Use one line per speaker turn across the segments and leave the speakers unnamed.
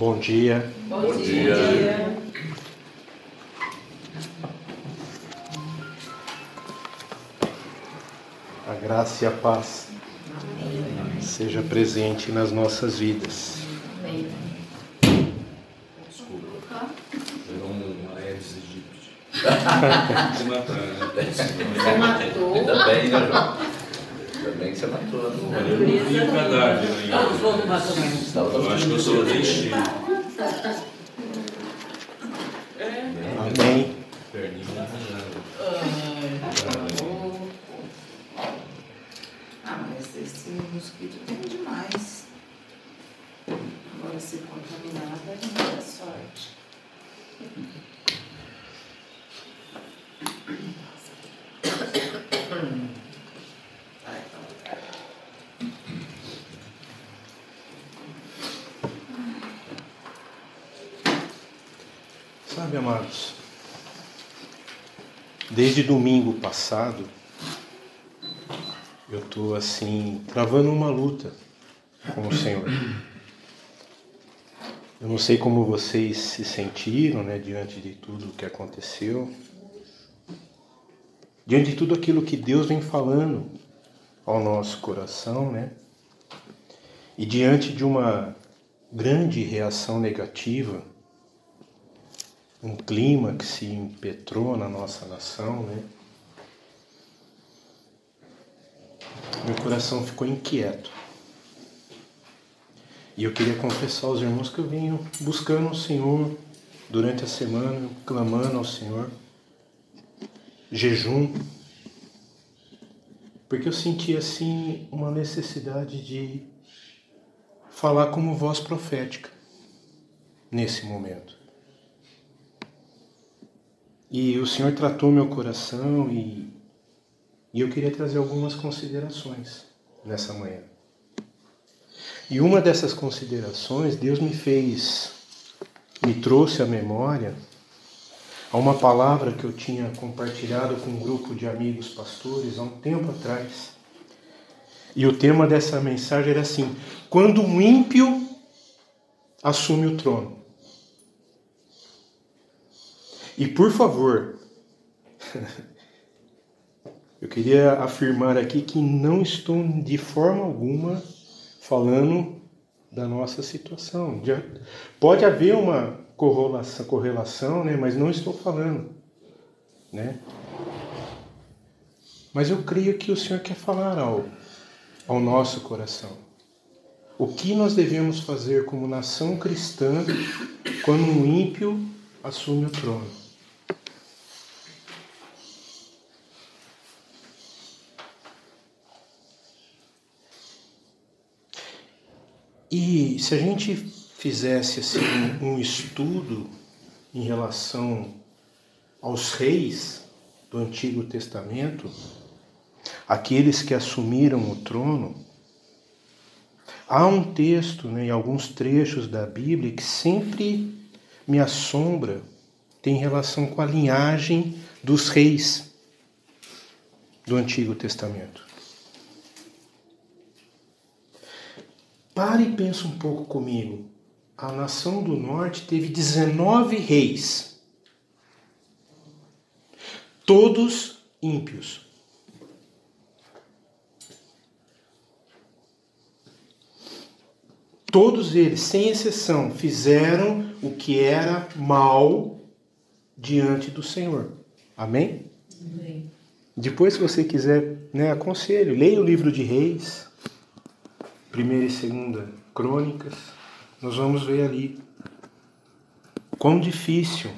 Bom dia.
Bom dia.
A graça e a paz seja presente nas nossas vidas.
Amém.
Desculpa. Virou um Aedes aegypti.
Você matou.
Ainda bem, né, João? Ainda bem que você matou.
Eu não vi cadáver ainda. Eu acho que eu sou deixei.
Amém.
Perninho arranjado.
Mas esse mosquito tem demais. Agora, se contaminada, a gente dá sorte.
Sabe, amados, desde domingo passado, eu estou assim, travando uma luta com o Senhor. Eu não sei como vocês se sentiram, né, diante de tudo o que aconteceu, diante de tudo aquilo que Deus vem falando ao nosso coração, né, e diante de uma grande reação negativa, um clima que se impetrou na nossa nação, né? Meu coração ficou inquieto. E eu queria confessar aos irmãos que eu venho buscando o Senhor durante a semana, clamando ao Senhor, jejum, porque eu senti assim uma necessidade de falar como voz profética nesse momento. E o Senhor tratou meu coração e eu queria trazer algumas considerações nessa manhã. E uma dessas considerações, Deus me trouxe à memória a uma palavra que eu tinha compartilhado com um grupo de amigos pastores há um tempo atrás. E o tema dessa mensagem era assim: quando um ímpio assume o trono. E por favor, eu queria afirmar aqui que não estou de forma alguma falando da nossa situação. Pode haver uma correlação, né? Mas não estou falando, né? Mas eu creio que o Senhor quer falar ao nosso coração. O que nós devemos fazer como nação cristã quando um ímpio assume o trono? E se a gente fizesse assim, um estudo em relação aos reis do Antigo Testamento, aqueles que assumiram o trono, há um texto, né, em alguns trechos da Bíblia que sempre me assombra, tem relação com a linhagem dos reis do Antigo Testamento. Pare e pense um pouco comigo. A nação do norte teve 19 reis. Todos ímpios. Todos eles, sem exceção, fizeram o que era mal diante do Senhor. Amém?
Amém.
Depois, se você quiser, né, aconselho, leia o livro de Reis, 1ª e 2ª Crônicas, nós vamos ver ali quão difícil.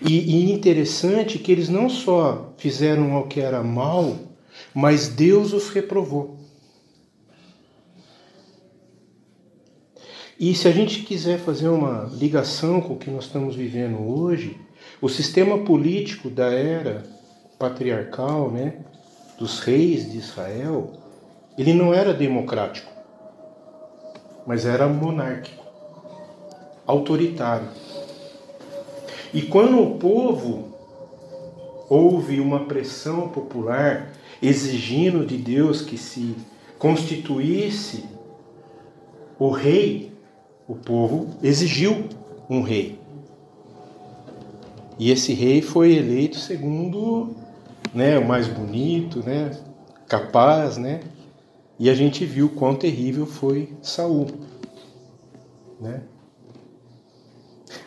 E interessante que eles não só fizeram o que era mal, mas Deus os reprovou. E se a gente quiser fazer uma ligação com o que nós estamos vivendo hoje, o sistema político da era patriarcal, né, dos reis de Israel, ele não era democrático, mas era monárquico, autoritário. E quando o povo houve uma pressão popular exigindo de Deus que se constituísse o rei, o povo exigiu um rei. E esse rei foi eleito segundo, né, o mais bonito, né, capaz, né? E a gente viu quão terrível foi Saul, né?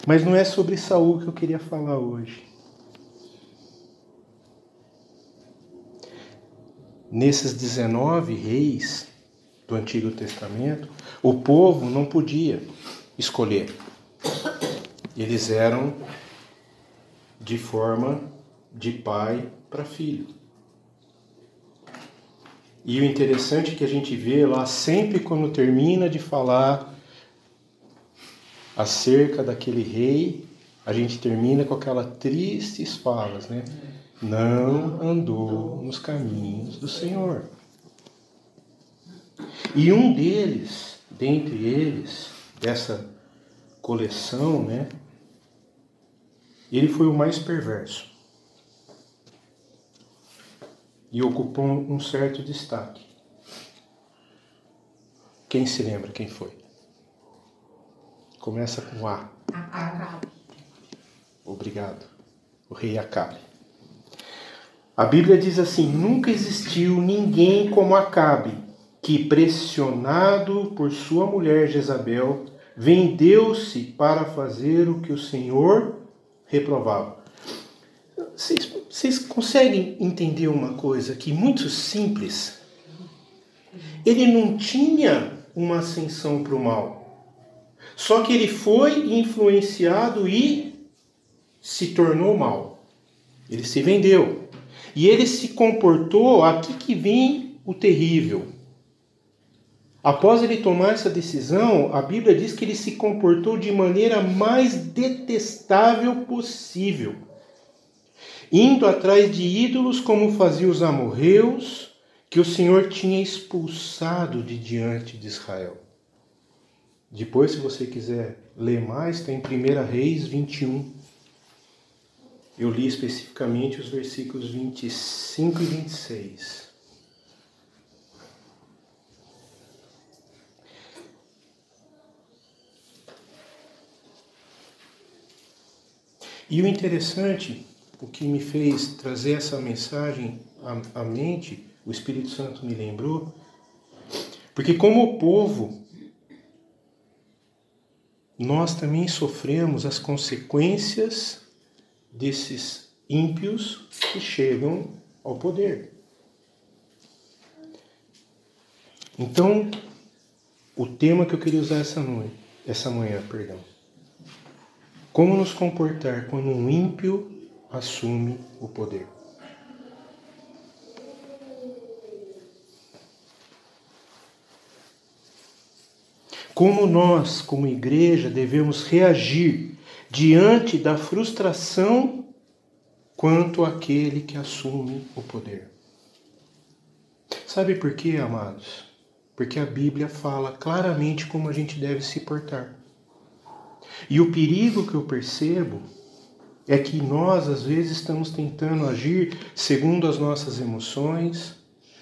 Mas não é sobre Saul que eu queria falar hoje. Nesses 19 reis do Antigo Testamento, o povo não podia escolher. Eles eram de forma de pai para filho. E o interessante é que a gente vê lá, sempre quando termina de falar acerca daquele rei, a gente termina com aquelas tristes falas, né? Não andou nos caminhos do Senhor. E um deles, dentre eles, dessa coleção, né? Ele foi o mais perverso. E ocupou um certo destaque. Quem se lembra quem foi? Começa com A.
Acabe.
Obrigado. O rei Acabe. A Bíblia diz assim: nunca existiu ninguém como Acabe, que, pressionado por sua mulher Jezabel, vendeu-se para fazer o que o Senhor reprovava. Vocês conseguem entender uma coisa aqui muito simples? Ele não tinha uma ascensão para o mal. Só que ele foi influenciado e se tornou mal. Ele se vendeu. E ele se comportou, aqui que vem o terrível. Após ele tomar essa decisão, a Bíblia diz que ele se comportou de maneira mais detestável possível, indo atrás de ídolos como faziam os amorreus, que o Senhor tinha expulsado de diante de Israel. Depois, se você quiser ler mais, está em 1 Reis 21. Eu li especificamente os versículos 25 e 26. E o interessante, o que me fez trazer essa mensagem à mente, o Espírito Santo me lembrou, porque como povo, nós também sofremos as consequências desses ímpios que chegam ao poder. Então, o tema que eu queria usar essa manhã, como nos comportar quando um ímpio assume o poder? Como nós, como igreja, devemos reagir diante da frustração quanto àquele que assume o poder? Sabe por quê, amados? Porque a Bíblia fala claramente como a gente deve se portar. E o perigo que eu percebo é que nós, às vezes, estamos tentando agir segundo as nossas emoções,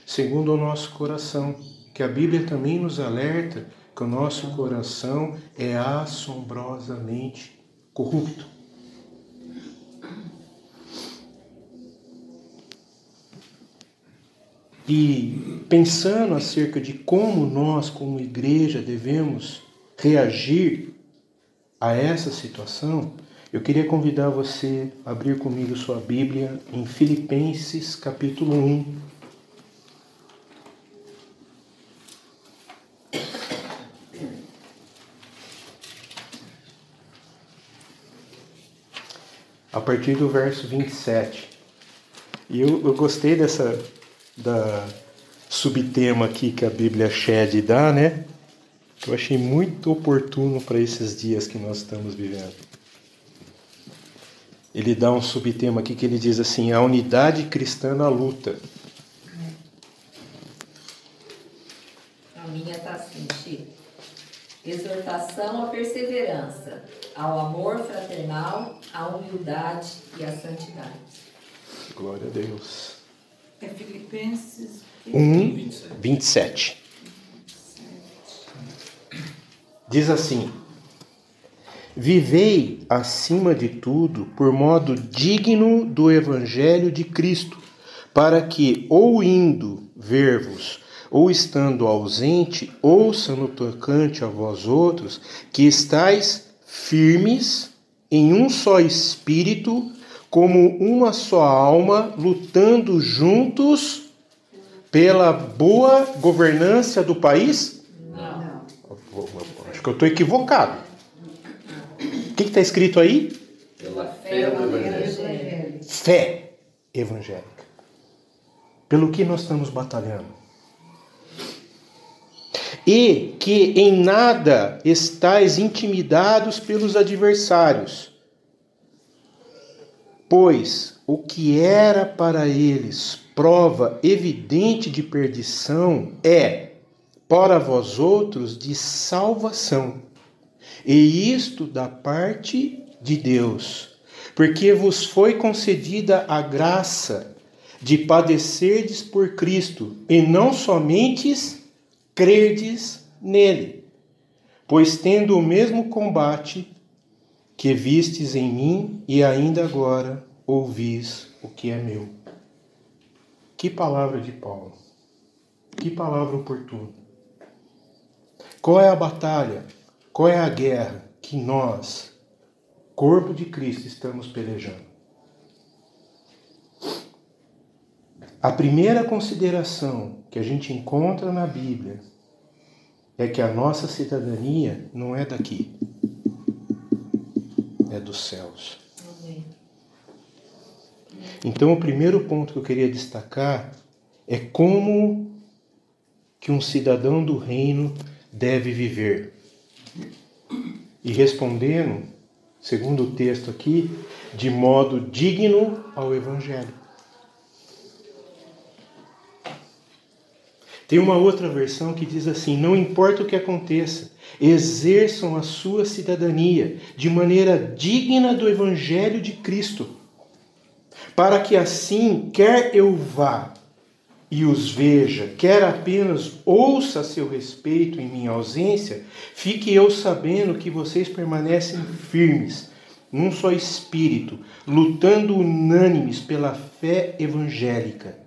segundo o nosso coração. Que a Bíblia também nos alerta que o nosso coração é assombrosamente corrupto. E pensando acerca de como nós, como igreja, devemos reagir a essa situação, eu queria convidar você a abrir comigo sua Bíblia em Filipenses capítulo 1. A partir do verso 27. E eu gostei da subtema aqui que a Bíblia Shed dá, né? Eu achei muito oportuno para esses dias que nós estamos vivendo. Ele dá um subtema aqui que ele diz assim: a unidade cristã na luta.
A minha está assim, Chico. Exortação à perseverança, ao amor fraternal, à humildade e à santidade.
Glória a Deus.
É Filipenses
1, 27. Diz assim: Vivei, acima de tudo, por modo digno do Evangelho de Cristo, para que, ou indo ver-vos, ou estando ausente, ouça no tocante a vós outros, que estáis firmes em um só espírito, como uma só alma, lutando juntos pela boa governança do país?
Não.
Acho que eu estou equivocado. O que está escrito aí?
Pela fé do Evangelho.
Fé evangélica. Pelo que nós estamos batalhando. E que em nada estáis intimidados pelos adversários. Pois o que era para eles prova evidente de perdição é, para vós outros, de salvação. E isto da parte de Deus, porque vos foi concedida a graça de padecerdes por Cristo, e não somente crerdes nele, pois tendo o mesmo combate que vistes em mim, e ainda agora ouvis o que é meu. Que palavra de Paulo! Que palavra oportuna! Qual é a batalha? Qual é a guerra que nós, corpo de Cristo, estamos pelejando? A primeira consideração que a gente encontra na Bíblia é que a nossa cidadania não é daqui, é dos céus.
Amém.
Então, o primeiro ponto que eu queria destacar é como que um cidadão do reino deve viver. E respondendo, segundo o texto aqui, de modo digno ao Evangelho. Tem uma outra versão que diz assim: não importa o que aconteça, exerçam a sua cidadania de maneira digna do Evangelho de Cristo, para que assim, quer eu vá e os veja, quer apenas ouça a seu respeito em minha ausência, fique eu sabendo que vocês permanecem firmes, num só espírito, lutando unânimes pela fé evangélica,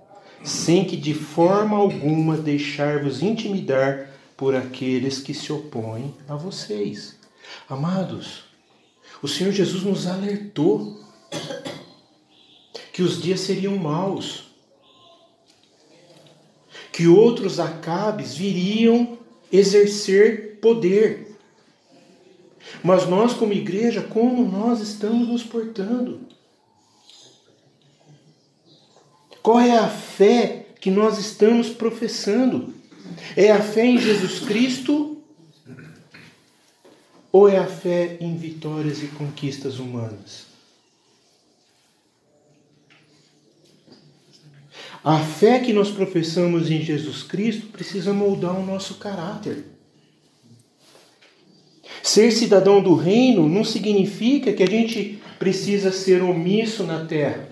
sem que de forma alguma deixar-vos intimidar por aqueles que se opõem a vocês. Amados, o Senhor Jesus nos alertou que os dias seriam maus, que outros Acabes viriam exercer poder. Mas nós, como igreja, como nós estamos nos portando? Qual é a fé que nós estamos professando? É a fé em Jesus Cristo ou é a fé em vitórias e conquistas humanas? A fé que nós professamos em Jesus Cristo precisa moldar o nosso caráter. Ser cidadão do reino não significa que a gente precisa ser omisso na terra.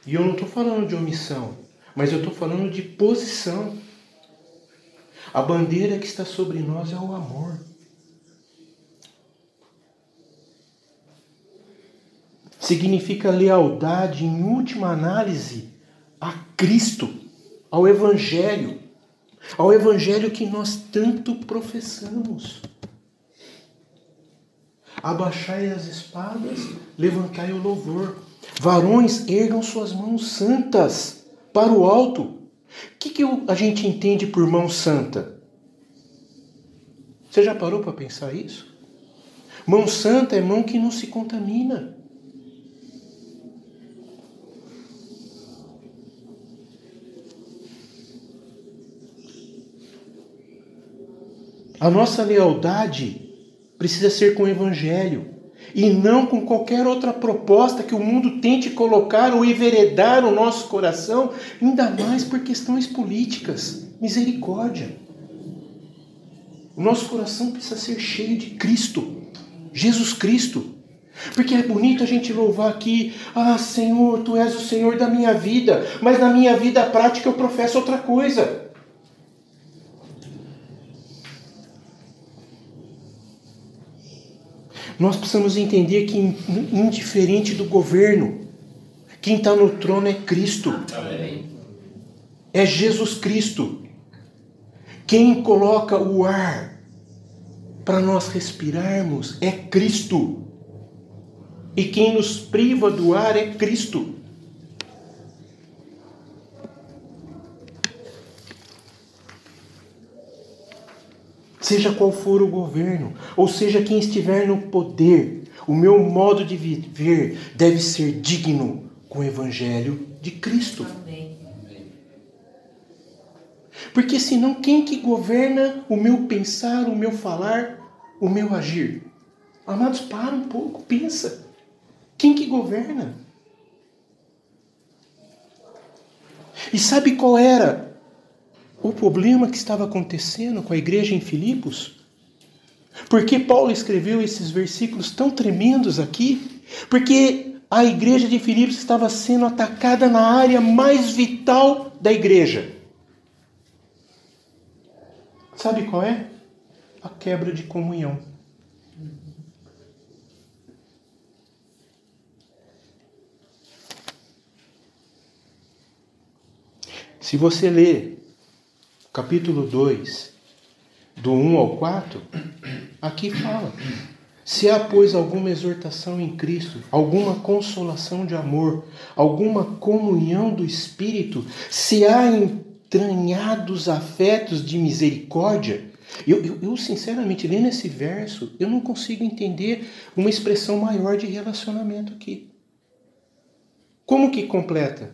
E eu não estou falando de omissão, mas eu estou falando de posição. A bandeira que está sobre nós é o amor. Significa lealdade, em última análise, a Cristo, ao Evangelho que nós tanto professamos. Abaixai as espadas, levantai o louvor. Varões, ergam suas mãos santas para o alto. O que a gente entende por mão santa? Você já parou para pensar isso? Mão santa é mão que não se contamina. A nossa lealdade precisa ser com o Evangelho e não com qualquer outra proposta que o mundo tente colocar ou enveredar no nosso coração, ainda mais por questões políticas. Misericórdia. O nosso coração precisa ser cheio de Cristo, Jesus Cristo. Porque é bonito a gente louvar aqui: ah, Senhor, Tu és o Senhor da minha vida, mas na minha vida prática eu professo outra coisa. Nós precisamos entender que, indiferente do governo, quem está no trono é Cristo. É Jesus Cristo. Quem coloca o ar para nós respirarmos é Cristo. E quem nos priva do ar é Cristo. Seja qual for o governo, ou seja quem estiver no poder, o meu modo de viver deve ser digno com o Evangelho de Cristo.
Amém.
Porque senão quem que governa o meu pensar, o meu falar, o meu agir? Amados, para um pouco, pensa. Quem que governa? E sabe qual era o problema que estava acontecendo com a igreja em Filipos? Por que Paulo escreveu esses versículos tão tremendos aqui? Porque a igreja de Filipos estava sendo atacada na área mais vital da igreja. Sabe qual é? A quebra de comunhão. Se você ler o capítulo 2, do 1 ao 4, aqui fala: se há, pois, alguma exortação em Cristo, alguma consolação de amor, alguma comunhão do Espírito, se há entranhados afetos de misericórdia. Eu sinceramente, lendo esse verso, eu não consigo entender uma expressão maior de relacionamento aqui. Como que completa?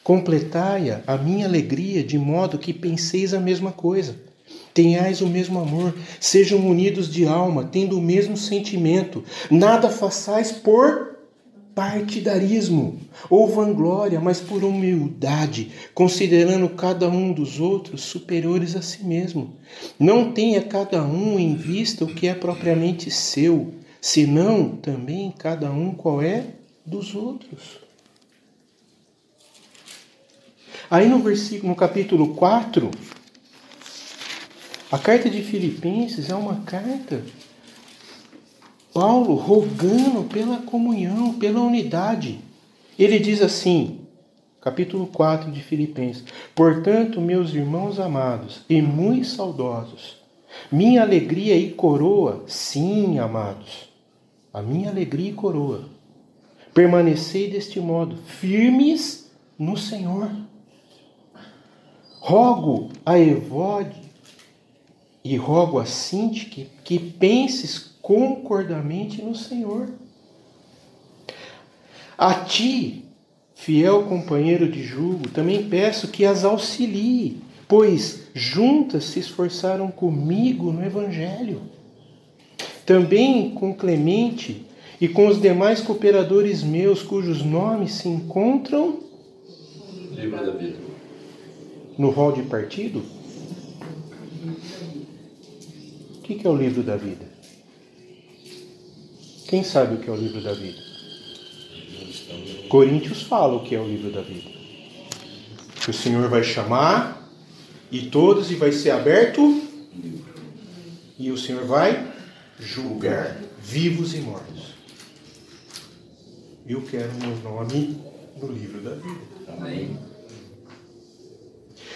Completai a minha alegria de modo que penseis a mesma coisa. Tenhais o mesmo amor, sejam unidos de alma, tendo o mesmo sentimento. Nada façais por partidarismo ou vanglória, mas por humildade, considerando cada um dos outros superiores a si mesmo. Não tenha cada um em vista o que é propriamente seu, senão também cada um qual é dos outros. Aí no capítulo 4, a carta de Filipenses é uma carta, Paulo rogando pela comunhão, pela unidade. Ele diz assim, capítulo 4 de Filipenses: portanto, meus irmãos amados e muito saudosos, minha alegria e coroa, sim, amados, a minha alegria e coroa, permanecei deste modo, firmes no Senhor. Rogo a Evódia e rogo a Sintique que penses concordamente no Senhor. A ti, fiel companheiro de jugo, também peço que as auxilie, pois juntas se esforçaram comigo no Evangelho. Também com Clemente e com os demais cooperadores meus, cujos nomes se encontram
Livro da vida.
no rol de partido. O que é o livro da vida? Quem sabe o que é o livro da vida? Coríntios fala o que é o livro da vida. Que o Senhor vai chamar e todos, e vai ser aberto, e o Senhor vai julgar vivos e mortos. Eu quero o meu nome no livro da vida.
Amém.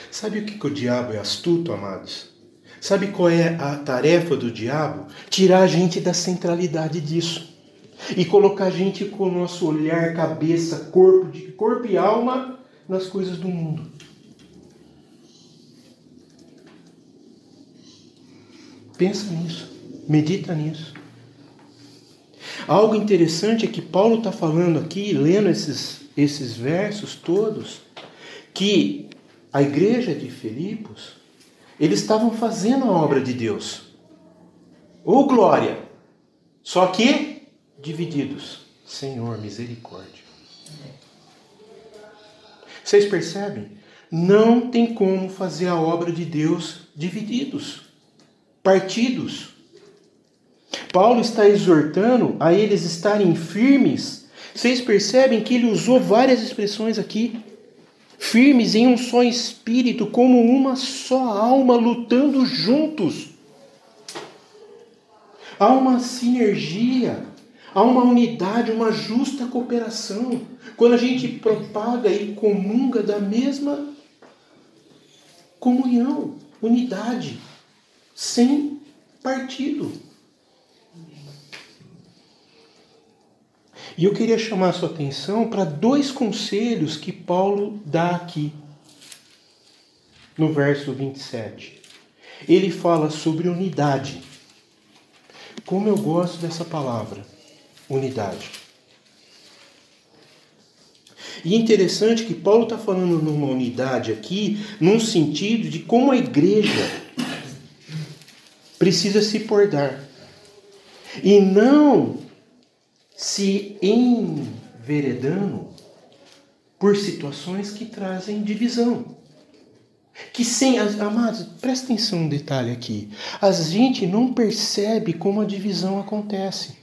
Sabe o que o diabo é astuto, amados? Sabe qual é a tarefa do diabo? Tirar a gente da centralidade disso. E colocar a gente com o nosso olhar, cabeça, corpo e alma nas coisas do mundo. Pensa nisso. Medita nisso. Algo interessante é que Paulo está falando aqui, lendo esses versos todos, que a igreja de Filipos, eles estavam fazendo a obra de Deus. Ô glória! Só que divididos. Senhor, misericórdia. Vocês percebem? Não tem como fazer a obra de Deus divididos, partidos. Paulo está exortando a eles estarem firmes. Vocês percebem que ele usou várias expressões aqui. Firmes em um só espírito, como uma só alma, lutando juntos. há uma sinergia, há uma unidade, uma justa cooperação. Quando a gente propaga e comunga da mesma comunhão, unidade, sem partido. E eu queria chamar a sua atenção para 2 conselhos que Paulo dá aqui, no verso 27. Ele fala sobre unidade. Como eu gosto dessa palavra, unidade. E é interessante que Paulo está falando numa unidade aqui, num sentido de como a igreja precisa se portar. E não se enveredando por situações que trazem divisão. Amados, presta atenção um detalhe aqui. A gente não percebe como a divisão acontece.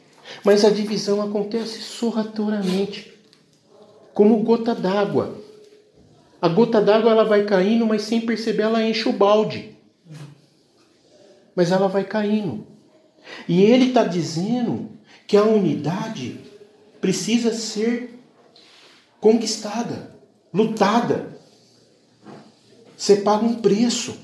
Mas a divisão acontece sorrateiramente. Como gota d'água. A gota d'água ela vai caindo, mas sem perceber ela enche o balde. Mas ela vai caindo. E ele está dizendo que a unidade precisa ser conquistada, lutada. Você paga um preço.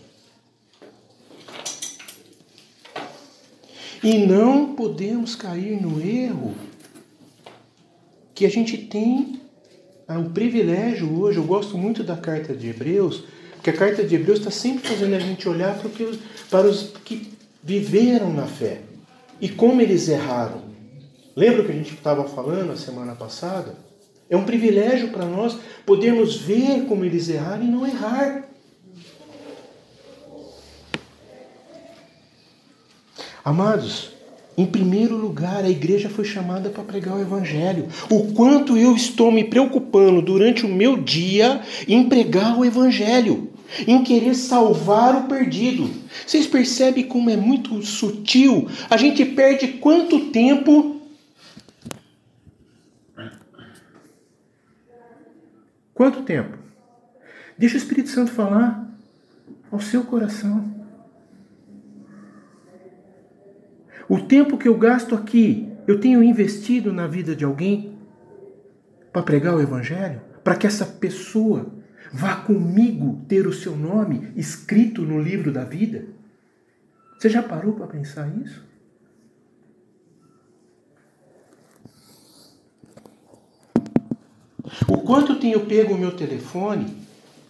E não podemos cair no erro que a gente tem o privilégio hoje. Eu gosto muito da carta de Hebreus, porque a carta de Hebreus está sempre fazendo a gente olhar para os que viveram na fé e como eles erraram. Lembra o que a gente estava falando a semana passada? É um privilégio para nós podermos ver como eles erraram e não errar. Amados, em primeiro lugar, a igreja foi chamada para pregar o Evangelho. O quanto eu estou me preocupando durante o meu dia em pregar o Evangelho, em querer salvar o perdido. Vocês percebem como é muito sutil? A gente perde quanto tempo? Quanto tempo? Deixa o Espírito Santo falar ao seu coração. O tempo que eu gasto aqui, eu tenho investido na vida de alguém para pregar o Evangelho? Para que essa pessoa vá comigo ter o seu nome escrito no livro da vida? Você já parou para pensar isso? O quanto tenho pego o meu telefone,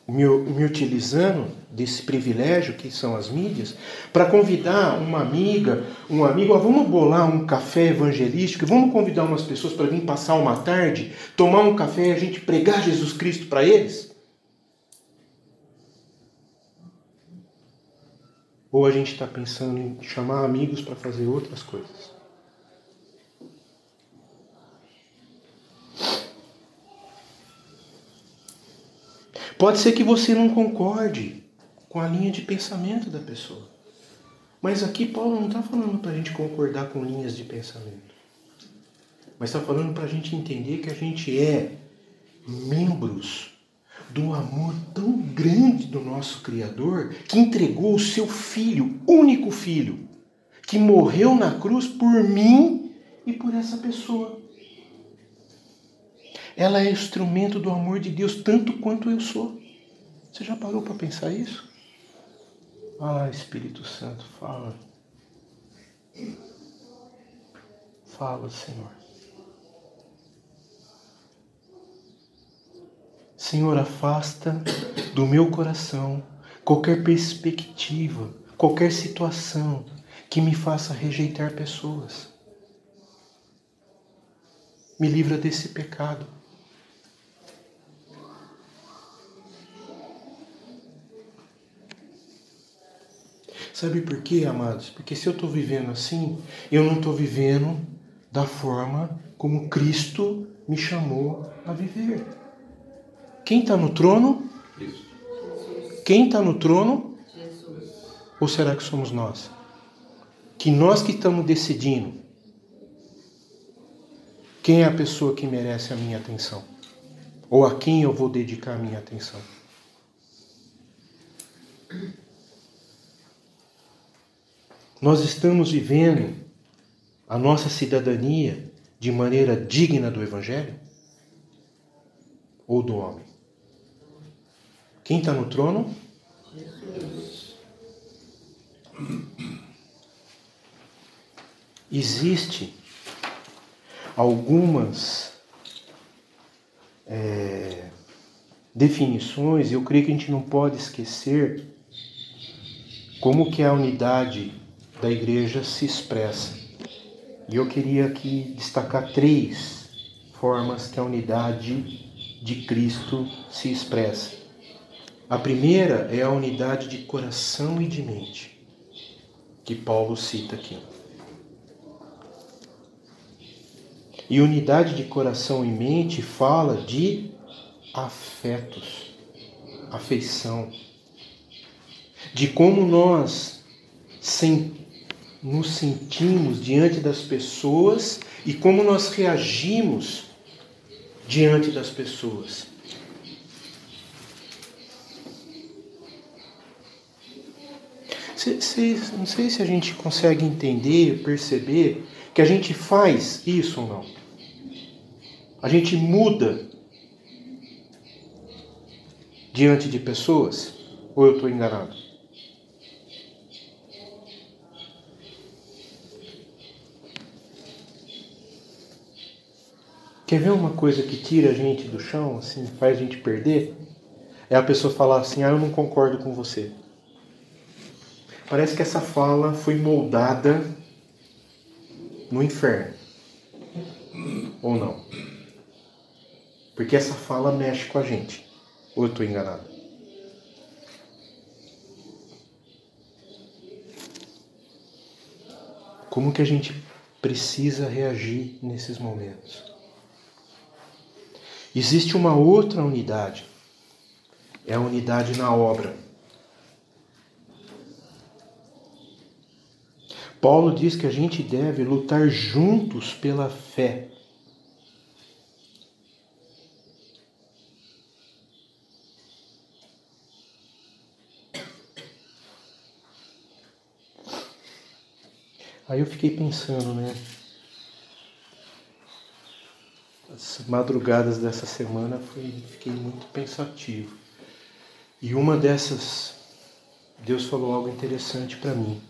me utilizando desse privilégio que são as mídias, para convidar uma amiga, um amigo, vamos bolar um café evangelístico, vamos convidar umas pessoas para vir passar uma tarde, tomar um café e a gente pregar Jesus Cristo para eles? Ou a gente está pensando em chamar amigos para fazer outras coisas? Pode ser que você não concorde com a linha de pensamento da pessoa. Mas aqui Paulo não está falando para a gente concordar com linhas de pensamento. Mas está falando para a gente entender que a gente é membros do amor tão grande do nosso Criador, que entregou o seu Filho, único Filho, que morreu na cruz por mim e por essa pessoa. Ela é instrumento do amor de Deus tanto quanto eu sou. Você já parou para pensar isso? Ah, Espírito Santo, fala. Fala, Senhor. Senhor, afasta do meu coração qualquer perspectiva, qualquer situação que me faça rejeitar pessoas. Me livra desse pecado. Sabe por quê, amados? Porque se eu estou vivendo assim, eu não estou vivendo da forma como Cristo me chamou a viver. Quem está no trono?
Isso.
Quem está no trono?
Jesus.
Ou será que somos nós? Que nós que estamos decidindo quem é a pessoa que merece a minha atenção? Ou a quem eu vou dedicar a minha atenção? Nós estamos vivendo a nossa cidadania de maneira digna do Evangelho? Ou do homem? Quem está no trono?
Jesus.
Existe algumas definições, e eu creio que a gente não pode esquecer como que a unidade da igreja se expressa. E eu queria aqui destacar 3 formas que a unidade de Cristo se expressa. A primeira é a unidade de coração e de mente, que Paulo cita aqui. E unidade de coração e mente fala de afetos, afeição, de como nós nos sentimos diante das pessoas e como nós reagimos diante das pessoas. Não sei se a gente consegue entender, perceber que a gente faz isso ou não. A gente muda diante de pessoas? Ou eu estou enganado? Quer ver uma coisa que tira a gente do chão, assim, faz a gente perder? É a pessoa falar assim, eu não concordo com você. Parece que essa fala foi moldada no inferno. Ou não? Porque essa fala mexe com a gente. Ou eu estou enganado? Como que a gente precisa reagir nesses momentos? Existe uma outra unidade. É a unidade na obra. Paulo diz que a gente deve lutar juntos pela fé. Aí eu fiquei pensando, né? As madrugadas dessa semana fiquei muito pensativo. E uma dessas, Deus falou algo interessante para mim.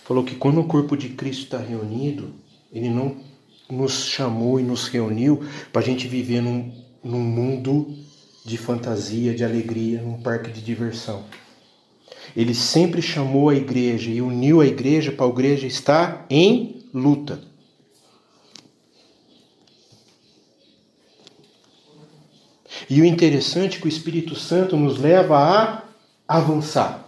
Falou que quando o corpo de Cristo está reunido, Ele não nos chamou e nos reuniu para a gente viver num mundo de fantasia, de alegria, num parque de diversão. Ele sempre chamou a igreja e uniu a igreja para a igreja estar em luta. E o interessante é que o Espírito Santo nos leva a avançar.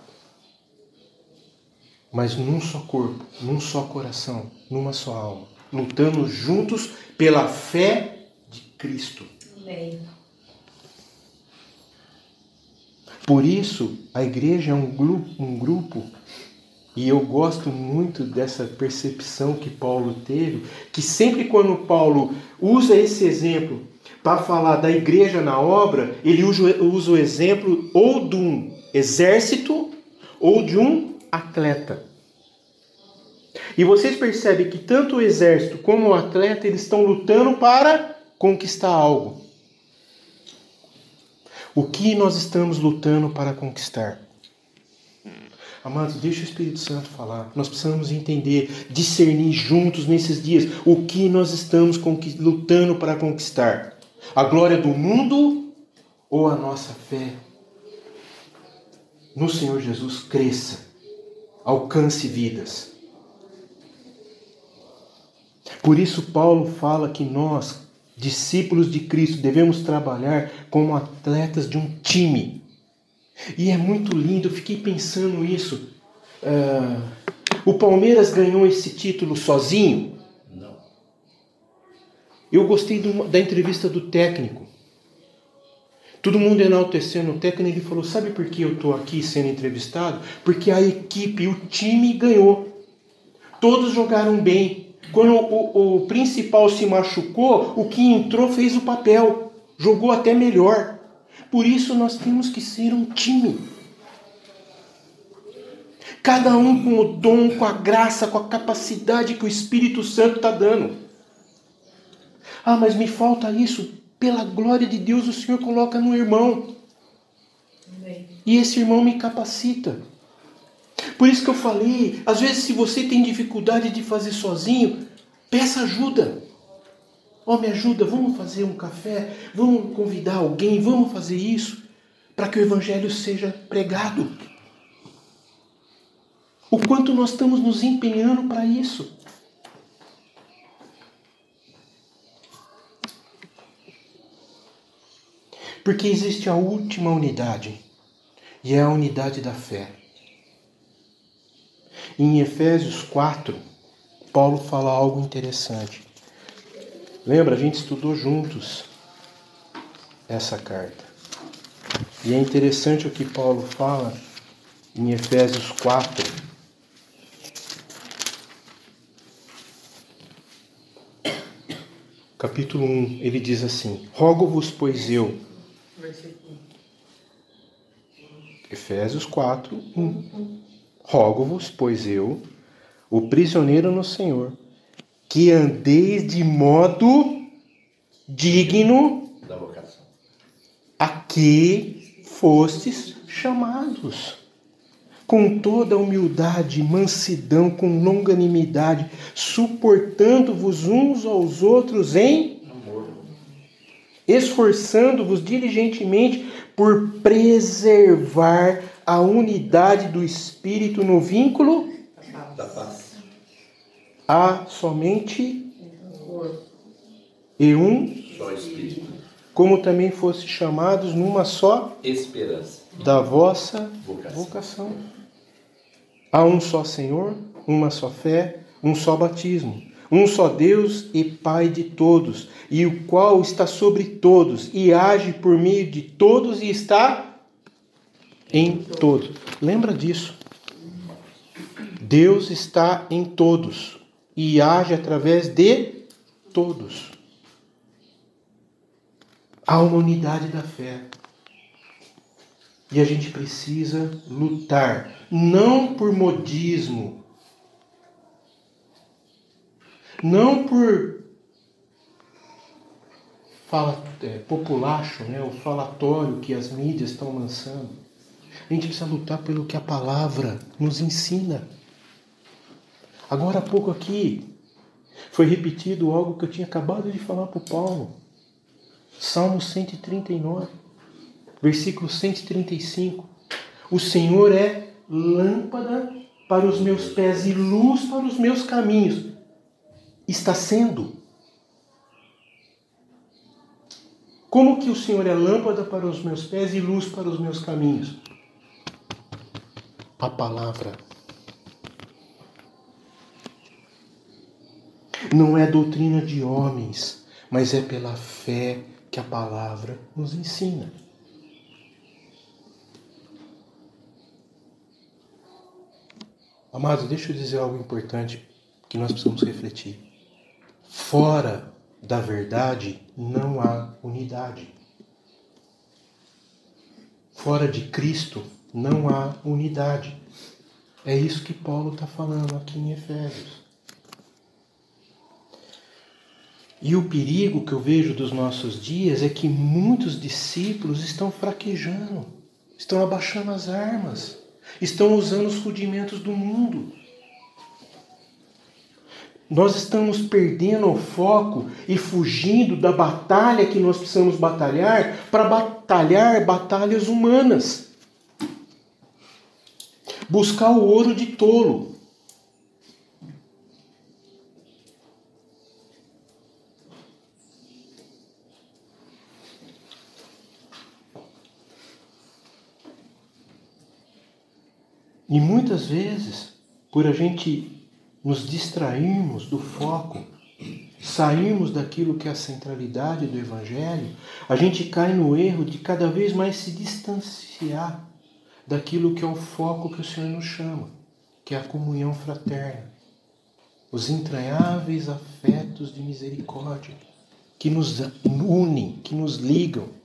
Mas num só corpo, num só coração, numa só alma. Lutando juntos pela fé de Cristo.
Amém.
Por isso, a igreja é um grupo, e eu gosto muito dessa percepção que Paulo teve, que sempre quando Paulo usa esse exemplo para falar da igreja na obra, ele usa o exemplo ou de um exército ou de um atleta. E vocês percebem que tanto o exército como o atleta, eles estão lutando para conquistar algo. O que nós estamos lutando para conquistar? Amados, deixa o Espírito Santo falar. Nós precisamos entender, discernir juntos nesses dias o que nós estamos lutando para conquistar. A glória do mundo ou a nossa fé no Senhor Jesus cresça, alcance vidas. Por isso Paulo fala que nós, discípulos de Cristo, devemos trabalhar como atletas de um time. E é muito lindo, eu fiquei pensando nisso. O Palmeiras ganhou esse título sozinho?
Não.
Eu gostei da entrevista do técnico. Todo mundo enaltecendo o técnico, ele falou, sabe por que eu estou aqui sendo entrevistado? Porque a equipe, o time ganhou. Todos jogaram bem. Quando o principal se machucou, o que entrou fez o papel. Jogou até melhor. Por isso nós temos que ser um time. Cada um com o dom, com a graça, com a capacidade que o Espírito Santo está dando. Ah, mas me falta isso. Pela glória de Deus, o Senhor coloca no irmão. E esse irmão me capacita. Por isso que eu falei, às vezes se você tem dificuldade de fazer sozinho, peça ajuda. Me ajuda, vamos fazer um café, vamos convidar alguém, vamos fazer isso, para que o Evangelho seja pregado. O quanto nós estamos nos empenhando para isso. Porque existe a última unidade, e é a unidade da fé. Em Efésios 4, Paulo fala algo interessante. Lembra, a gente estudou juntos essa carta. E é interessante o que Paulo fala em Efésios 4. Capítulo 1, ele diz assim: rogo-vos, pois eu. Efésios 4, 1. Rogo-vos, pois eu, o prisioneiro no Senhor, que andeis de modo digno
Da vocação.
a que fostes chamados, com toda humildade, mansidão, com longanimidade, suportando-vos uns aos outros em amor, esforçando-vos diligentemente por preservar a unidade do Espírito no vínculo
Da paz.
há somente e um,
Só Espírito.
como também fosse chamados numa só
Esperança.
da vossa
Vocação.
vocação. Há um só Senhor, uma só fé, um só batismo, um só Deus e Pai de todos, e o qual está sobre todos, e age por meio de todos, e está em todos. Lembra disso? Deus está em todos, e age através de todos. Há uma unidade da fé. E a gente precisa lutar, não por modismo, não por populacho, o falatório que as mídias estão lançando. A gente precisa lutar pelo que a palavra nos ensina. Agora há pouco aqui foi repetido algo que eu tinha acabado de falar para o Paulo. Salmo 139. Versículo 135. O Senhor é lâmpada para os meus pés e luz para os meus caminhos. Está sendo. Como que o Senhor é lâmpada para os meus pés e luz para os meus caminhos? A palavra. Não é doutrina de homens, mas é pela fé que a palavra nos ensina. Amados, deixa eu dizer algo importante que nós precisamos refletir. Fora da verdade não há unidade. Fora de Cristo não há unidade. É isso que Paulo está falando aqui em Efésios. E o perigo que eu vejo dos nossos dias é que muitos discípulos estão fraquejando, estão abaixando as armas, estão usando os rudimentos do mundo. Nós estamos perdendo o foco e fugindo da batalha que nós precisamos batalhar para batalhar batalhas humanas. Buscar o ouro de tolo. E muitas vezes, por a gente nos distrairmos do foco, sairmos daquilo que é a centralidade do Evangelho, a gente cai no erro de cada vez mais se distanciar daquilo que é o foco que o Senhor nos chama, que é a comunhão fraterna, os entranháveis afetos de misericórdia, que nos unem, que nos ligam.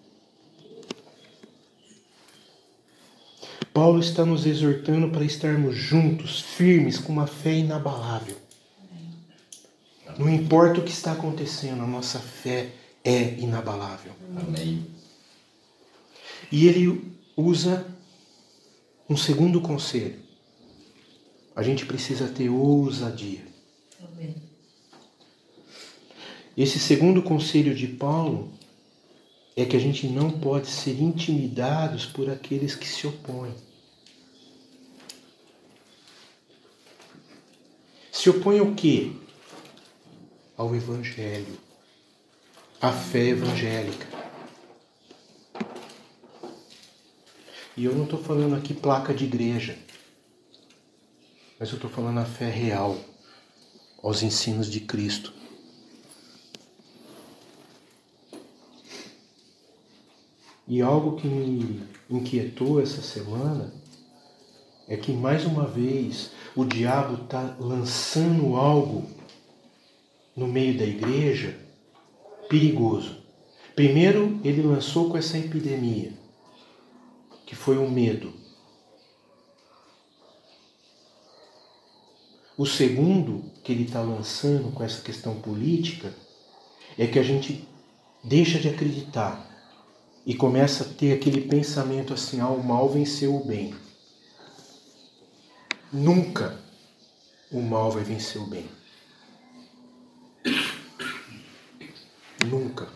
Paulo está nos exortando para estarmos juntos, firmes, com uma fé inabalável. Não importa o que está acontecendo, a nossa fé é inabalável.
Amém.
E ele usa um segundo conselho. A gente precisa ter ousadia.
Amém.
Esse segundo conselho de Paulo é que a gente não pode ser intimidados por aqueles que se opõem. Se opõe ao quê? Ao Evangelho, à fé evangélica. E eu não estou falando aqui placa de igreja, mas eu estou falando a fé real, aos ensinos de Cristo. E algo que me inquietou essa semana é que, mais uma vez, o diabo está lançando algo no meio da igreja perigoso. Primeiro, ele lançou com essa epidemia, que foi o medo. O segundo que ele está lançando com essa questão política é que a gente deixa de acreditar e começa a ter aquele pensamento assim: o mal venceu o bem. Nunca o mal vai vencer o bem. Nunca.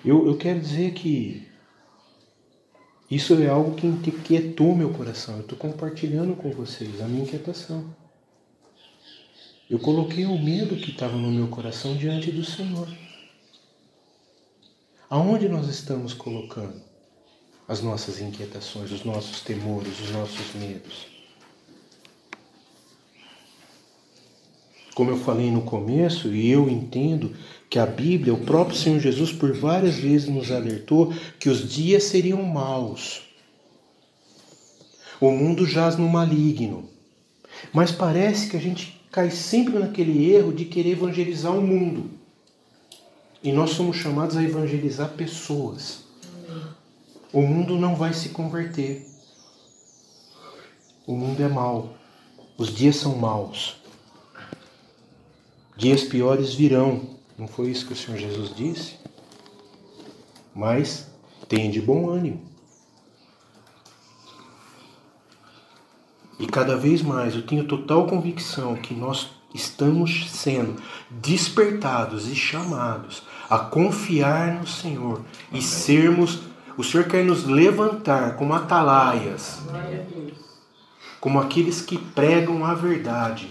Eu quero dizer que isso é algo que inquietou meu coração. Eu estou compartilhando com vocês a minha inquietação. Eu coloquei o medo que estava no meu coração diante do Senhor. Aonde nós estamos colocando as nossas inquietações, os nossos temores, os nossos medos? Como eu falei no começo, e eu entendo que a Bíblia, o próprio Senhor Jesus, por várias vezes nos alertou que os dias seriam maus. O mundo jaz no maligno. Mas parece que a gente cai sempre naquele erro de querer evangelizar o mundo. E nós somos chamados a evangelizar pessoas. O mundo não vai se converter. O mundo é mau. Os dias são maus. Dias piores virão. Não foi isso que o Senhor Jesus disse? Mas tenha de bom ânimo. E cada vez mais eu tenho total convicção que nós estamos sendo despertados e chamados a confiar no Senhor e sermos... O Senhor quer nos levantar como atalaias, como aqueles que pregam a verdade.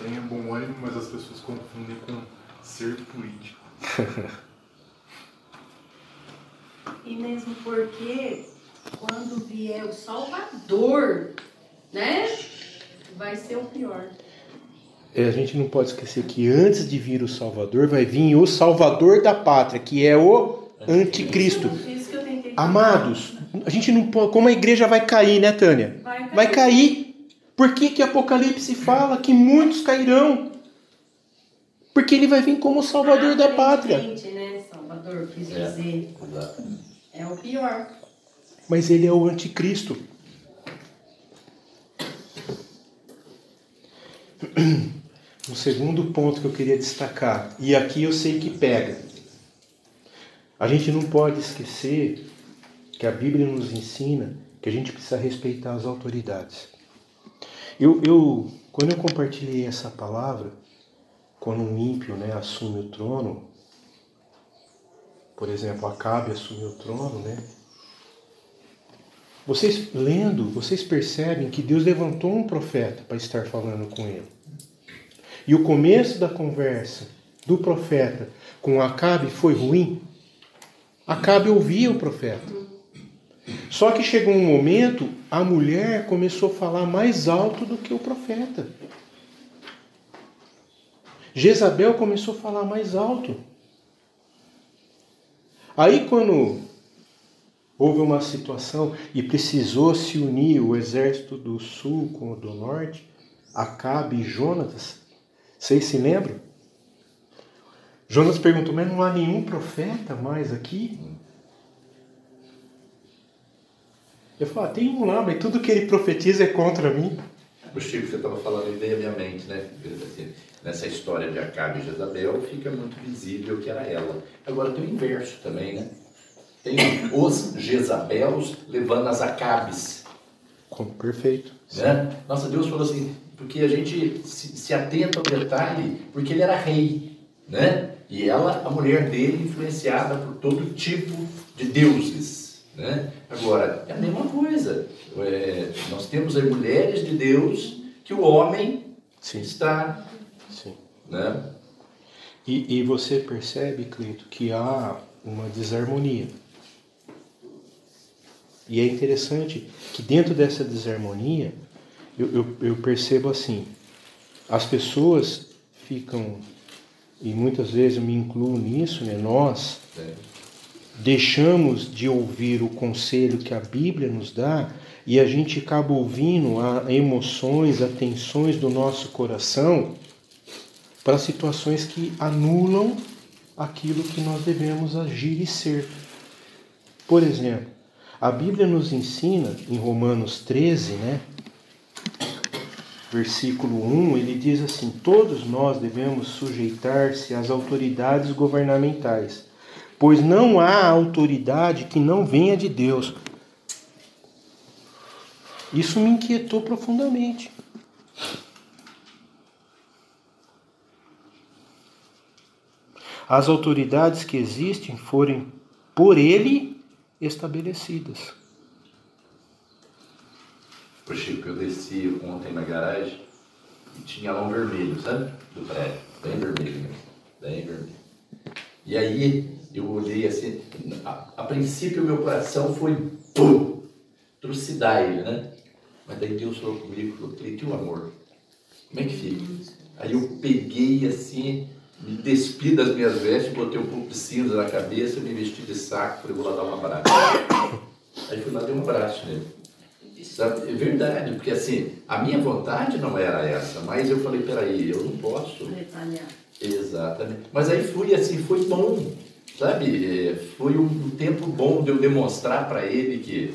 Tenha bom ânimo, mas as pessoas confundem com ser político.
E mesmo porque quando vier o Salvador, né? Vai ser o pior.
A gente não pode esquecer que antes de vir o Salvador, vai vir o Salvador da pátria, que é o Anticristo.
Isso que eu tentei.
Amados, a gente não pode... Como a igreja vai cair, né, Tânia? Vai cair. Por que Apocalipse fala que muitos cairão? Porque ele vai vir como o Salvador da pátria.
Né? Salvador, quis dizer. É o pior.
Mas ele é o Anticristo. Um segundo ponto que eu queria destacar, e aqui eu sei que pega. A gente não pode esquecer que a Bíblia nos ensina que a gente precisa respeitar as autoridades. Quando eu compartilhei essa palavra, quando um ímpio, né, assume o trono, por exemplo, Acabe assumiu o trono, né? Vocês lendo, vocês percebem que Deus levantou um profeta para estar falando com ele. E o começo da conversa do profeta com Acabe foi ruim. Acabe ouvia o profeta. Só que chegou um momento, a mulher começou a falar mais alto do que o profeta. Jezabel começou a falar mais alto. Aí quando houve uma situação e precisou se unir o exército do sul com o do norte, Acabe e Jonatas, vocês se lembram? Jonas perguntou, mas não há nenhum profeta mais aqui? Eu falo, tem um lá, mas tudo que ele profetiza é contra mim.
O Chico, você estava falando e veio à minha mente, né? Nessa história de Acabe e Jezabel, fica muito visível que era ela. Agora tem o inverso também, né? Tem os Jezabelos levando as Acabes.
Perfeito.
Né? Nossa, Deus falou assim, porque a gente se atenta ao detalhe, porque ele era rei, né? E ela, a mulher dele, influenciada por todo tipo de deuses, né? Agora, é a mesma coisa. Nós temos as mulheres de Deus que o homem está...
Sim.
Né?
E você percebe, Cleito, que há uma desarmonia. E é interessante que dentro dessa desarmonia, eu percebo assim, as pessoas ficam, e muitas vezes eu me incluo nisso, né? Nós deixamos de ouvir o conselho que a Bíblia nos dá e a gente acaba ouvindo a emoções, as tensões do nosso coração para situações que anulam aquilo que nós devemos agir e ser. Por exemplo, a Bíblia nos ensina, em Romanos 13, né, versículo 1, ele diz assim, todos nós devemos sujeitar-se às autoridades governamentais, pois não há autoridade que não venha de Deus. Isso me inquietou profundamente. As autoridades que existem foram por ele estabelecidas.
O Chico, eu desci ontem na garagem e tinha lá um vermelho, sabe? Do prédio, bem vermelho mesmo, bem vermelho. E aí eu olhei assim, a princípio o meu coração foi pum, trucidar ele, né? Mas daí Deus falou comigo, falou, Cleito, o amor, como é que fica? Aí eu peguei assim, me despi das minhas vestes, botei um pouco de cinza na cabeça, me vesti de saco, falei, vou lá dar um abraço. Aí fui lá e dei um abraço nele. Sabe? É verdade, porque assim, a minha vontade não era essa, mas eu falei, peraí, eu não posso.
Retalhar.
Exatamente. Mas aí fui assim, foi bom, sabe? Foi um tempo bom de eu demonstrar para ele que,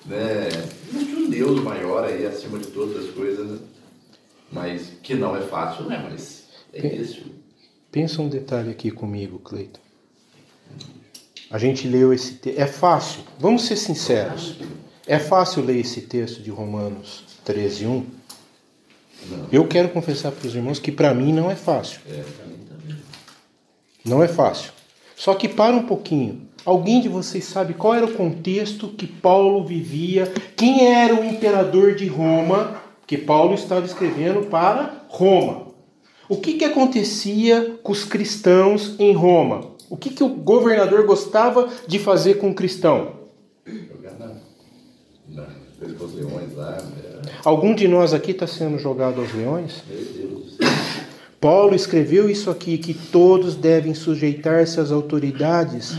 né, existe um Deus maior aí acima de todas as coisas, né? Mas que não é fácil, né? Mas é isso.
Pensa um detalhe aqui comigo, Cleito. A gente leu esse texto. É fácil, vamos ser sinceros. É fácil ler esse texto de Romanos 13, 1?
Não.
Eu quero confessar para os irmãos que para mim não é fácil.
Para mim também.
Não é fácil. Só que para um pouquinho. Alguém de vocês sabe qual era o contexto que Paulo vivia? Quem era o imperador de Roma? Que Paulo estava escrevendo para Roma. O que acontecia com os cristãos em Roma? O que o governador gostava de fazer com o cristão?
Jogar os leões lá.
Algum de nós aqui está sendo jogado aos leões?
Meu Deus do céu.
Paulo escreveu isso aqui, que todos devem sujeitar-se às autoridades,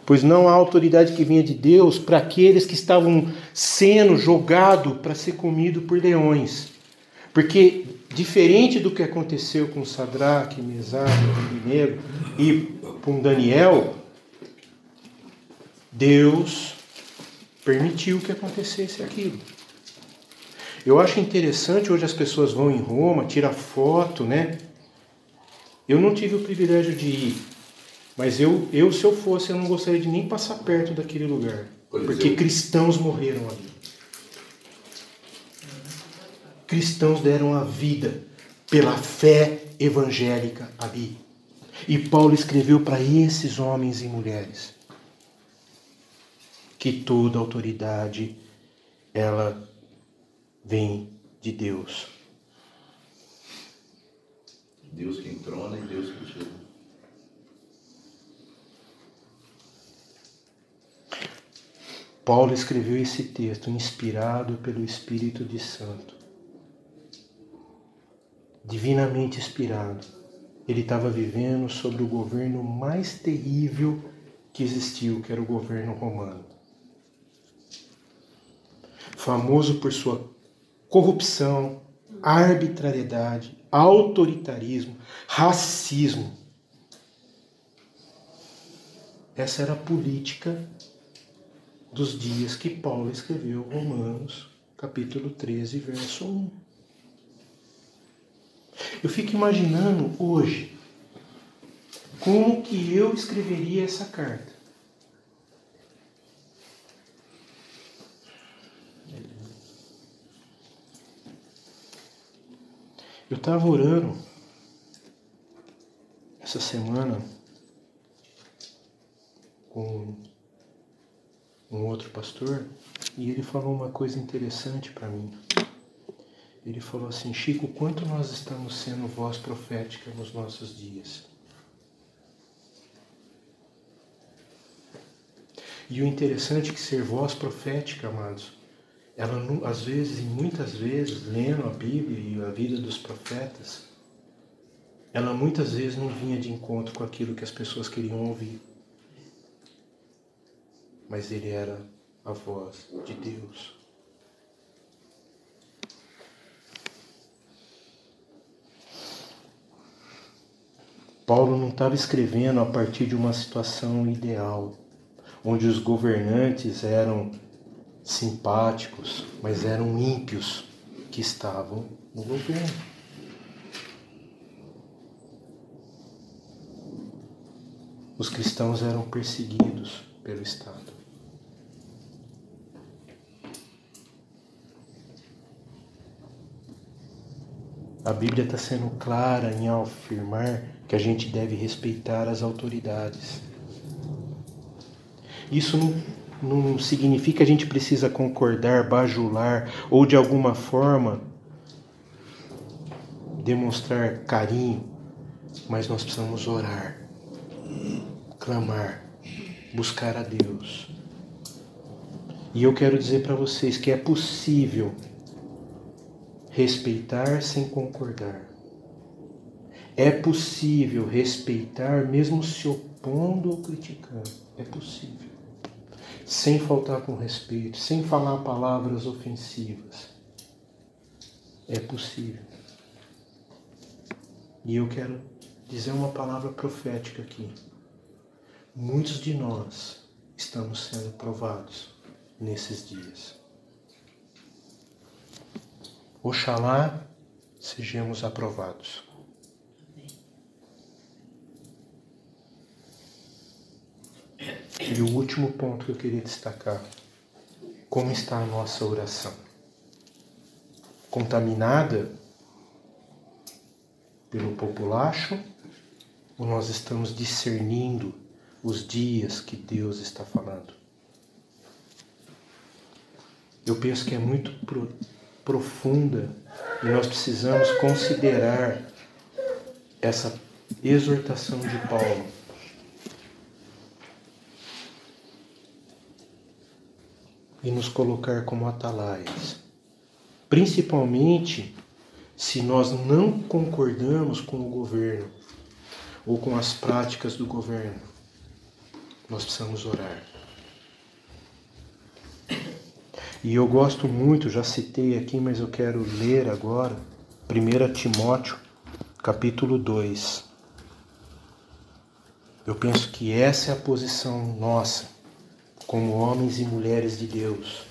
pois não há autoridade que venha de Deus para aqueles que estavam sendo jogados para ser comido por leões. Porque, diferente do que aconteceu com Sadraque, Mesaque, Abidinego e com Daniel, Deus permitiu que acontecesse aquilo. Eu acho interessante, hoje as pessoas vão em Roma, tiram foto, né? Eu não tive o privilégio de ir, mas eu se eu fosse, eu não gostaria de nem passar perto daquele lugar. Porque cristãos morreram ali. Cristãos deram a vida pela fé evangélica ali. E Paulo escreveu para esses homens e mulheres que toda autoridade, ela vem de Deus.
Deus que entrona e Deus que tira.
Paulo escreveu esse texto inspirado pelo Espírito de Santo. Divinamente inspirado. Ele estava vivendo sob o governo mais terrível que existiu, que era o governo romano. Famoso por sua corrupção, arbitrariedade, autoritarismo, racismo. Essa era a política dos dias que Paulo escreveu Romanos, capítulo 13, verso 1. Eu fico imaginando hoje como que eu escreveria essa carta. Eu estava orando essa semana com um outro pastor e ele falou uma coisa interessante para mim. Ele falou assim: Chico, quanto nós estamos sendo voz profética nos nossos dias? E o interessante é que ser voz profética, amados, ela às vezes, e muitas vezes, lendo a Bíblia e a vida dos profetas, ela muitas vezes não vinha de encontro com aquilo que as pessoas queriam ouvir. Mas ele era a voz de Deus. Paulo não estava escrevendo a partir de uma situação ideal, onde os governantes eram simpáticos, mas eram ímpios que estavam no governo. Os cristãos eram perseguidos pelo Estado. A Bíblia está sendo clara em afirmar que a gente deve respeitar as autoridades. Isso não significa que a gente precisa concordar, bajular ou de alguma forma demonstrar carinho, mas nós precisamos orar, clamar, buscar a Deus. E eu quero dizer para vocês que é possível respeitar sem concordar. É possível respeitar mesmo se opondo ou criticando. É possível. Sem faltar com respeito, sem falar palavras ofensivas. É possível. E eu quero dizer uma palavra profética aqui. Muitos de nós estamos sendo provados nesses dias. Oxalá sejamos aprovados. E o último ponto que eu queria destacar: como está a nossa oração? Contaminada pelo populacho? Ou nós estamos discernindo os dias que Deus está falando? Eu penso que é muito profunda e nós precisamos considerar essa exortação de Paulo. E nos colocar como atalaias. Principalmente se nós não concordamos com o governo ou com as práticas do governo. Nós precisamos orar. E eu gosto muito, já citei aqui, mas eu quero ler agora 1 Timóteo, capítulo 2. Eu penso que essa é a posição nossa, como homens e mulheres de Deus,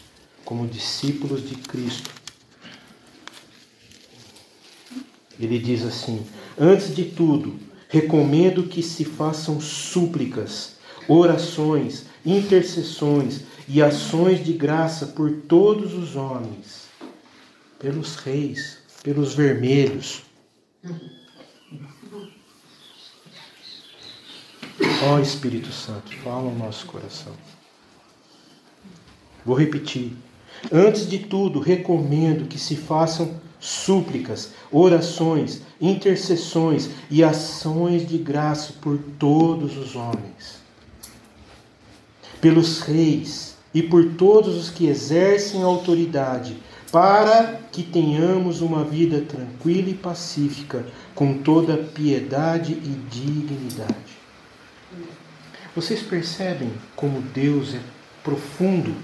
como discípulos de Cristo. Ele diz assim: antes de tudo, recomendo que se façam súplicas, orações, intercessões e ações de graça por todos os homens, pelos reis, pelos vermelhos. Ó Espírito Santo, fala no nosso coração. Vou repetir. Antes de tudo, recomendo que se façam súplicas, orações, intercessões e ações de graça por todos os homens, pelos reis e por todos os que exercem autoridade, para que tenhamos uma vida tranquila e pacífica, com toda piedade e dignidade. Vocês percebem como Deus é profundo?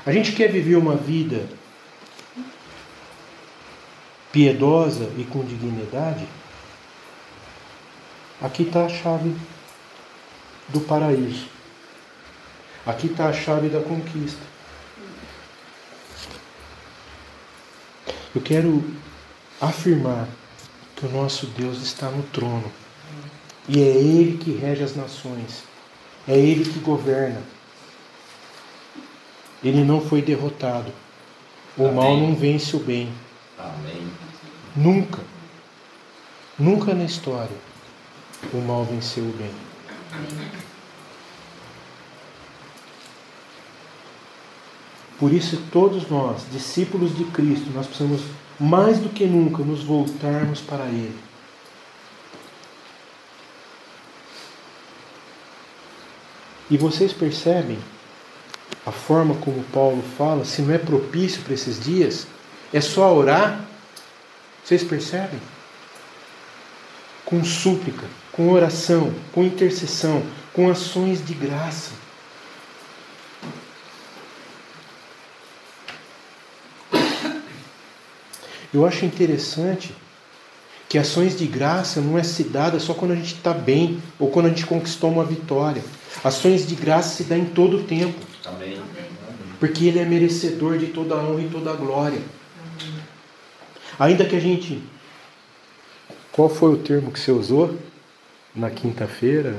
A gente quer viver uma vida piedosa e com dignidade? Aqui está a chave. do paraíso. Aqui está a chave da conquista. Eu quero afirmar que o nosso Deus está no trono. E é Ele que rege as nações. É Ele que governa. Ele não foi derrotado. O mal não vence o bem.
Amém.
Nunca. Nunca na história o mal venceu o bem. Por isso, todos nós, discípulos de Cristo, nós precisamos mais do que nunca nos voltarmos para Ele. E vocês percebem a forma como Paulo fala, se não é propício para esses dias, é só orar. Vocês percebem? Com súplica, com oração, com intercessão, com ações de graça. Eu acho interessante que ações de graça não é se dada só quando a gente está bem ou quando a gente conquistou uma vitória. Ações de graça se dá em todo o tempo.
Amém.
Porque Ele é merecedor de toda a honra e toda a glória. Ainda que a gente... Qual foi o termo que você usou na quinta-feira?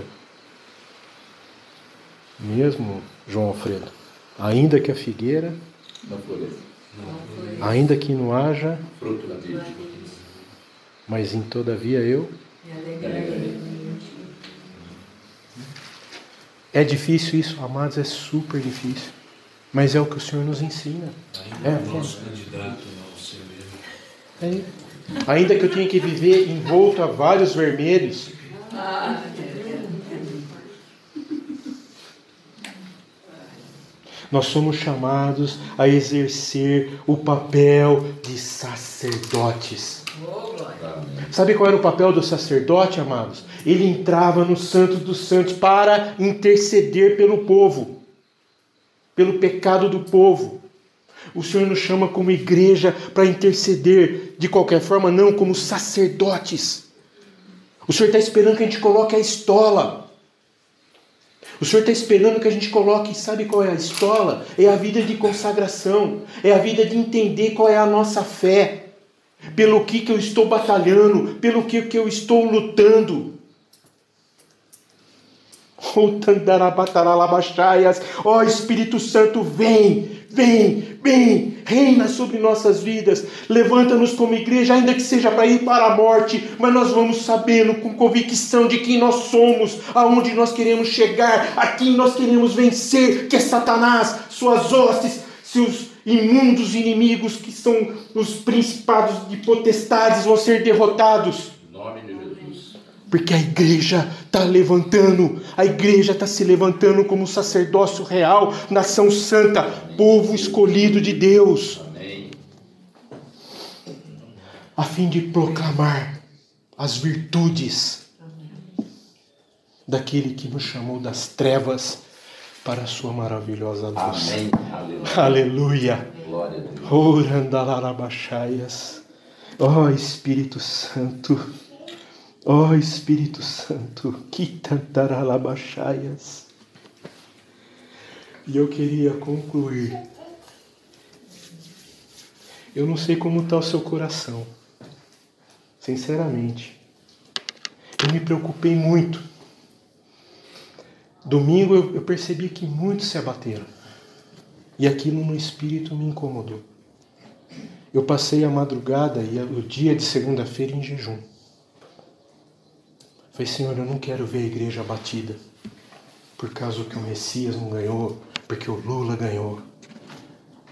Mesmo, João Alfredo? Ainda que a figueira...
Não floresça.
Ainda que não haja...
Fruto da vida.
Mas em todavia eu... É difícil isso, amados, é super difícil. Mas é o que o Senhor nos ensina.
Ainda o nosso candidato não ser mesmo.
Ainda que eu tenha que viver envolto a vários vermelhos. Nós somos chamados a exercer o papel de sacerdotes. Sabe qual era o papel do sacerdote, amados? Ele entrava no Santo dos Santos para interceder pelo povo, pelo pecado do povo. O Senhor nos chama como igreja para interceder, de qualquer forma, não como sacerdotes. O Senhor está esperando que a gente coloque a estola. O Senhor está esperando que a gente coloque, sabe qual é a estola? É a vida de consagração, é a vida de entender qual é a nossa fé. Pelo que eu estou batalhando, pelo que eu estou lutando. Ó Espírito Santo, vem, reina sobre nossas vidas. Levanta-nos como igreja, ainda que seja para ir para a morte, mas nós vamos sabendo com convicção de quem nós somos, aonde nós queremos chegar, a quem nós queremos vencer, que é Satanás, suas hostes, seus imundos inimigos, que são os principados de potestades, vão ser derrotados.
Em nome de Jesus.
Porque a igreja está levantando, a igreja está se levantando como sacerdócio real, nação santa, povo escolhido de Deus.
Amém.
A fim de proclamar as virtudes daquele que nos chamou das trevas para a sua maravilhosa luz.
Amém.
Aleluia.
Glória a Deus.
Orandalarabachaias. Ó Espírito Santo. Ó Espírito Santo. Quitantaralabachaias. E eu queria concluir. Eu não sei como está o seu coração. Sinceramente. Eu me preocupei muito. Domingo eu percebi que muitos se abateram. E aquilo no espírito me incomodou. Eu passei a madrugada e o dia de segunda-feira em jejum. Falei, Senhor, eu não quero ver a igreja abatida. Por causa que o Messias não ganhou, porque o Lula ganhou.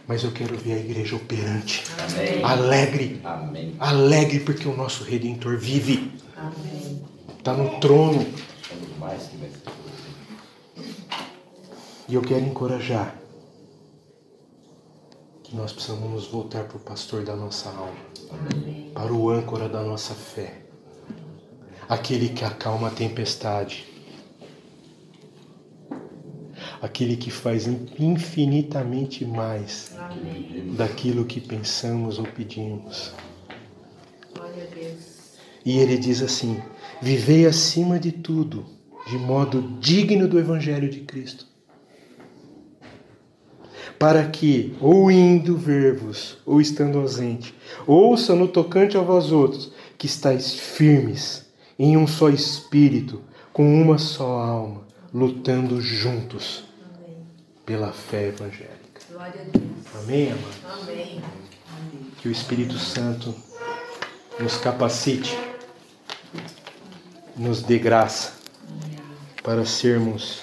Mas eu quero ver a igreja operante.
Amém.
Alegre.
Amém.
Alegre porque o nosso Redentor vive.
Amém.
Está no trono.
Somos mais que vencedores.
E eu quero encorajar que nós precisamos nos voltar para o pastor da nossa alma, para o âncora da nossa fé, aquele que acalma a tempestade, aquele que faz infinitamente mais daquilo que pensamos ou pedimos.
Glória a Deus.
E ele diz assim: vivei acima de tudo de modo digno do Evangelho de Cristo, para que, ou indo ver-vos, ou estando ausente, ouçam no tocante a vós outros, que estáis firmes, em um só espírito, com uma só alma, lutando juntos pela fé evangélica.
Glória a Deus.
Amém, amados?
Amém.
Que o Espírito Santo nos capacite, nos dê graça para sermos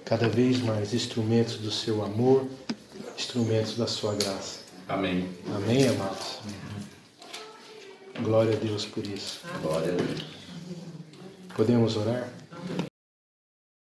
cada vez mais instrumentos do seu amor, instrumentos da sua graça.
Amém.
Amém, amados? Glória a Deus por isso.
Glória a Deus.
Podemos orar?